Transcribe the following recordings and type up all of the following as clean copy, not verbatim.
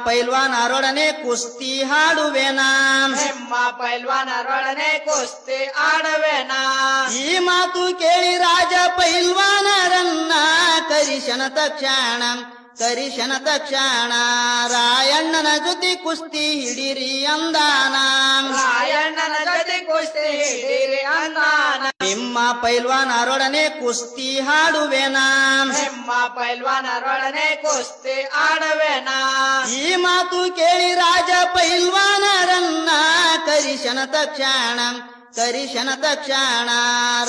ಪೈಲ್ವಾನರೊಡನೆ ಕುಸ್ತಿ ಹಾಡುವೆನಾ ನಿಮ್ಮ ಪೈಲ್ವಾನರೊಡನೆ ಕುಸ್ತಿ ಆಡುವೆನಾ ಈ ಮಾತು ಕೇಳಿ ರಾಜ ಪೈಲ್ವಾನರನ್ನ ಕರಿಶನ ತಕ್ಷಣ ರಾಯಣ್ಣನ ಜೊತೆ ಕುಸ್ತಿ ಹಿಡಿರಿ ಅಂದಾನ ರಾಯಣ್ಣನ ಜೊತೆ ಕುಸ್ತಿ ಹಿಡಿರಿ ಅಂದಾನ ನಿಮ್ಮ ಪೈಲ್ವಾನರೊಡನೆ ಕುಸ್ತಿ ಹಾಡುವೆನಾ ನಿಮ್ಮ ಪೈಲ್ವಾನರೊಡನೆ ಕುಸ್ತಿ ಆಡುವೆನಾ ಈ ಮಾತು ಕೇಳಿ ರಾಜ ಪೈಲ್ವಾನರನ್ನ ಕರಿಶನ ತಕ್ಷಣ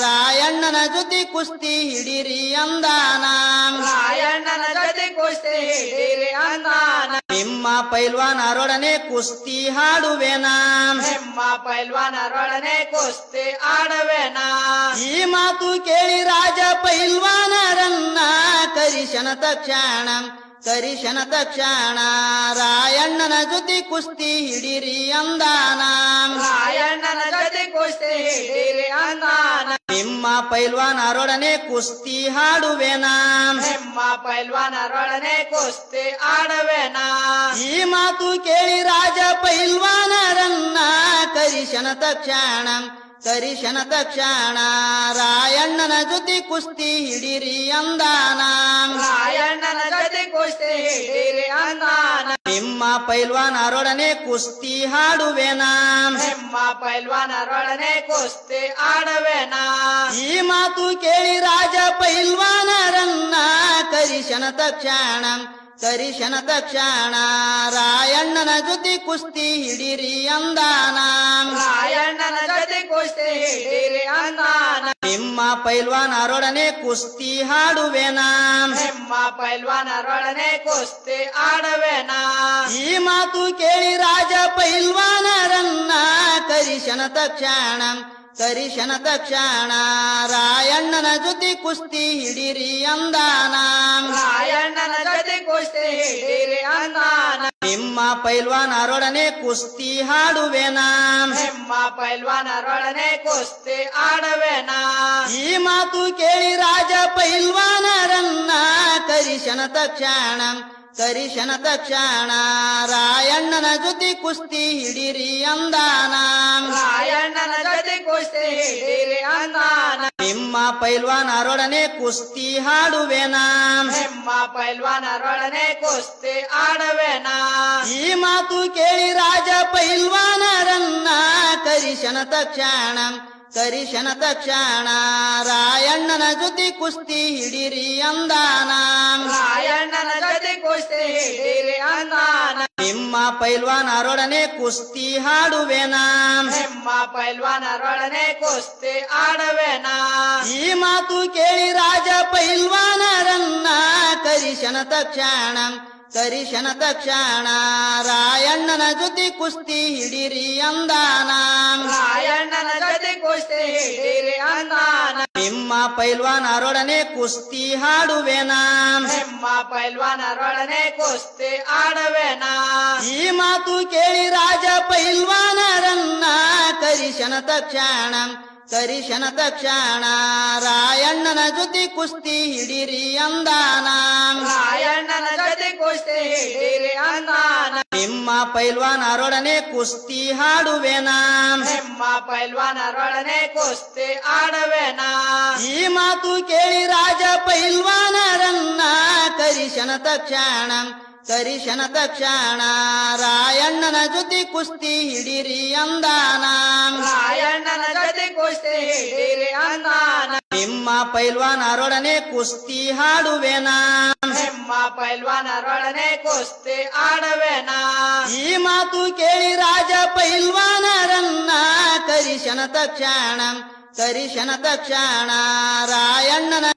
ರಾಯಣ್ಣನ ಜೊತೆ ಕುಸ್ತಿ ಹಿಡಿರಿ ಅಂದಾನ ರಾಯಣ್ಣನ ಜೊತೆ ಕುಸ್ತಿ ಹಿಡಿರಿ ಅಂದಾನ ನಿಮ್ಮ ಪೈಲ್ವಾನರೊಡನೆ ಕುಸ್ತಿ ಹಾಡುವೆನಾ ನಿಮ್ಮ ಪೈಲ್ವಾನರೊಡನೆ ಕುಸ್ತಿ ಆಡುವೆನಾ ಈ ಮಾತು ಕೇಳಿ ರಾಜ ಪೈಲ್ವಾನರನ್ನ ಕರಿಶನ ತಕ್ಷಣ ರಾಯಣ್ಣನ ಜೊತೆ ಕುಸ್ತಿ ಹಿಡಿರಿ ಅಂದಾನ ರಾಯಣ್ಣನ ಜೊತೆ ಕುಸ್ತಿ ಹಿಡಿರಿ ಅಂದಾನ ನಿಮ್ಮ ಪೈಲ್ವಾನರೊಡನೆ ಕುಸ್ತಿ ಹಾಡುವೆನಾ ನಿಮ್ಮ ಪೈಲ್ವಾನರೊಡನೆ ಕುಸ್ತಿ ಆಡುವೆನಾ ಈ ಮಾತು ಕೇಳಿ ರಾಜ ಪೈಲ್ವಾನರನ್ನ ಕರಿಶನ ತಕ್ಷಣ ರಾಯಣ್ಣನ ಜೊತೆ ಕುಸ್ತಿ ಹಿಡಿರಿ ಅಂದಾನ ರಾಯಣ್ಣನ ಜೊತೆ ಕುಸ್ತಿ ಹಿಡಿರಿ ಅಂದಾನ ನಿಮ್ಮ ಪೈಲ್ವಾನರೊಡನೆ ಕುಸ್ತಿ ಹಾಡುವೆನಾ ನಿಮ್ಮ ಪೈಲ್ವಾನರೊಡನೆ ಕುಸ್ತಿ ಆಡುವೆನಾ ಈ ಮಾತು ಕೇಳಿ ರಾಜ ಪೈಲ್ವಾನರನ್ನ ಕರಿಶನ ತಕ್ಷಣ ರಾಯಣ್ಣನ ಜೊತೆ ಕುಸ್ತಿ ಹಿಡಿರಿ ಅಂದಾನ ರಾಯಣ್ಣನ ಜೊತೆ ಕುಸ್ತಿ ಹಿಡಿರಿ ಅಂದಾನ ನಿಮ್ಮ ಪೈಲ್ವಾನರೊಡನೆ ಕುಸ್ತಿ ಹಾಡುವೆನಾ ನಿಮ್ಮ ಪೈಲ್ವಾನರೊಡನೆ ಕುಸ್ತಿ ಆಡುವೆನಾ ಈ ಮಾತು ಕೇಳಿ ರಾಜ ಪೈಲ್ವಾನರನ್ನ ಕರಿಶನ ತಕ್ಷಣ ರಾಯಣ್ಣನ ಜೊತೆ ಕುಸ್ತಿ ಹಿಡಿರಿ ಅಂದಾನ ರಾಯಣ್ಣನ ಜೊತೆ ಕುಸ್ತಿ ಹಿಡಿರಿ ಅಂದಾನ ನಿಮ್ಮ ಪೈಲ್ವಾನರೊಡನೆ ಕುಸ್ತಿ ಹಾಡುವೆನಾ ನಿಮ್ಮ ಪೈಲ್ವಾನರೊಡನೆ ಕುಸ್ತಿ ಆಡುವೆನಾ ಈ ಮಾತು ಕೇಳಿ ರಾಜ ಪೈಲ್ವಾನರನ್ನ ಕರಿಶನ ತಕ್ಷಣ ರಾಯಣ್ಣನ ಜೊತೆ ಕುಸ್ತಿ ಹಿಡಿರಿ ಅಂದಾನ ರಾಯಣ್ಣನ ಜೊತೆ ಕುಸ್ತಿ ಹಿಡಿರಿ ಅಂದಾನ ನಿಮ್ಮ ಪೈಲ್ವಾನರೊಡನೆ ಕುಸ್ತಿ ಹಾಡುವೆನಾ ನಿಮ್ಮ ಪೈಲ್ವಾನರೊಡನೆ ಕುಸ್ತಿ ಆಡುವೆನಾ ಈ ಮಾತು ಕೇಳಿ ರಾಜ ಪೈಲ್ವಾನರನ್ನ ಕರಿಶನ ತಕ್ಷಣ ರಾಯಣ್ಣನ ಜೊತೆ ಕುಸ್ತಿ ಹಿಡಿರಿ ಅಂದಾನ ರಾಯಣ್ಣನ ಜೊತೆ ಕುಸ್ತಿ ಹಿಡಿರಿ ಅಂದಾನ ನಿಮ್ಮ ಪೈಲ್ವಾನರೊಡನೆ ಕುಸ್ತಿ ಹಾಡುವೆನಾ ನಿಮ್ಮ ಪೈಲ್ವಾನರೊಡನೆ ಕುಸ್ತಿ ಆಡುವೆನಾ ಈ ಮಾತು ಕೇಳಿ ರಾಜ ಪೈಲ್ವಾನರನ್ನ ಕರಿಶನ ತಕ್ಷಣ ರಾಯಣ್ಣನ ಜೊತೆ ಕುಸ್ತಿ ಹಿಡಿರಿ ಅಂದಾನ ರಾಯಣ್ಣನ ಜೊತೆ ಕುಸ್ತಿ ಹಿಡಿರಿ ಅಂದಾನ ನಿಮ್ಮ ಪೈಲ್ವಾನರೊಡನೆ ಕುಸ್ತಿ ಹಾಡುವೆನಾ ನಿಮ್ಮ ಪೈಲ್ವಾನರೊಡನೆ ಕುಸ್ತಿ ಆಡುವೆನಾ ಈ ಮಾತು ಕೇಳಿ ರಾಜ ಪೈಲ್ವಾನರನ್ನ ಕರಿಶನ ತಕ್ಷಣ ರಾಯಣ್ಣನ ಜೊತೆ ಕುಸ್ತಿ ಹಿಡಿರಿ ಅಂದಾನ ರಾಯಣ್ಣನ ಜೊತೆ ಕುಸ್ತಿ ಹಿಡಿರಿ ಅಂದಾನ ನಿಮ್ಮ ಪೈಲ್ವಾನರೊಡನೆ ಕುಸ್ತಿ ಹಾಡುವೆನಾ ನಿಮ್ಮ ಪೈಲ್ವಾನರೊಡನೆ ಕುಸ್ತಿ ಆಡುವೆನಾ ಈ ಮಾತು ಕೇಳಿ ರಾಜ ಪೈಲ್ವಾನರನ್ನ ಕರಿಶನ ತಕ್ಷಣ ರಾಯಣ್ಣನ ಜೊತೆ ಕುಸ್ತಿ ಹಿಡಿರಿ ಅಂದಾನ ರಾಯಣ್ಣನ ಜೊತೆ ಕುಸ್ತಿ ಹಿಡಿರಿ ಅಂದಾನ ನಿಮ್ಮ ಪೈಲ್ವಾನರೊಡನೆ ಕುಸ್ತಿ ಹಾಡುವೆನಾ ನಿಮ್ಮ ಪೈಲ್ವಾನರೊಡನೆ ಕುಸ್ತಿ ಆಡುವೆನಾ ಈ ಮಾತು ಕೇಳಿ ರಾಜ ಪೈಲ್ವಾನರನ್ನ ಕರಿಶನ ತಕ್ಷಣ ರಾಯಣ್ಣನ